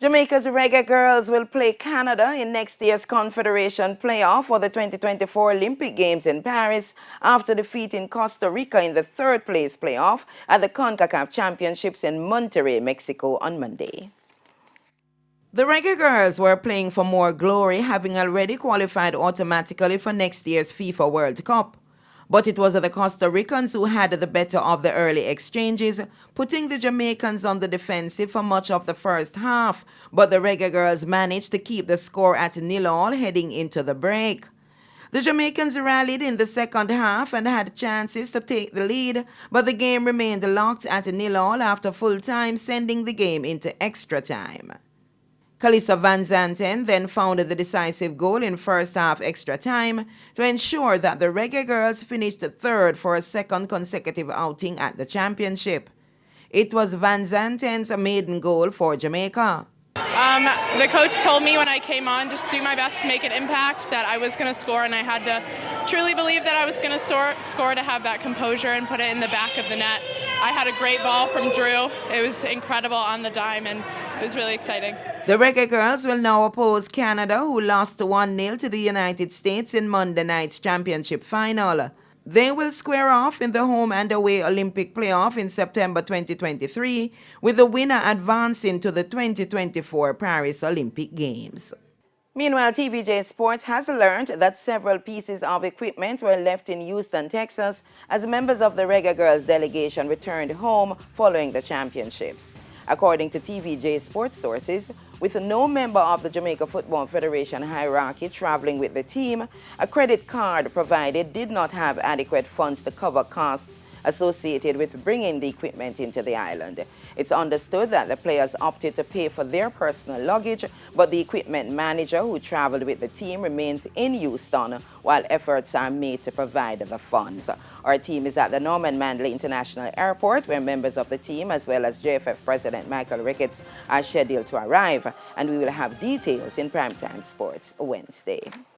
Jamaica's Reggae Girlz will play Canada in next year's Confederation playoff for the 2024 Olympic Games in Paris after defeating Costa Rica in the third-place playoff at the CONCACAF Championships in Monterrey, Mexico on Monday. The Reggae Girlz were playing for more glory, having already qualified automatically for next year's FIFA World Cup. But it was the Costa Ricans who had the better of the early exchanges, putting the Jamaicans on the defensive for much of the first half. But the Reggae Girlz managed to keep the score at 0-0 heading into the break. The Jamaicans rallied in the second half and had chances to take the lead, but the game remained locked at 0-0 after full time, sending the game into extra time. Kalisa Van Zanten then found the decisive goal in first half extra time to ensure that the Reggae Girlz finished third for a second consecutive outing at the championship. It was Van Zanten's maiden goal for Jamaica. The coach told me when I came on, just do my best to make an impact, that I was going to score, and I had to truly believe that I was going to score to have that composure and put it in the back of the net. I had a great ball from Drew. It was incredible on the dime, and it was really exciting. The Reggae Girlz will now oppose Canada, who lost 1-0 to the United States in Monday night's championship final. They will square off in the home and away Olympic playoff in September 2023, with the winner advancing to the 2024 Paris Olympic Games. Meanwhile, TVJ Sports has learned that several pieces of equipment were left in Houston, Texas, as members of the Reggae Girlz delegation returned home following the championships. According to TVJ Sports sources, with no member of the Jamaica Football Federation hierarchy traveling with the team, a credit card provided did not have adequate funds to cover costs associated with bringing the equipment into the island. It's understood that the players opted to pay for their personal luggage, but the equipment manager who traveled with the team remains in Houston while efforts are made to provide the funds. Our team is at the Norman Manley International Airport, where members of the team as well as JFF President Michael Ricketts are scheduled to arrive, and we will have details in Primetime Sports Wednesday.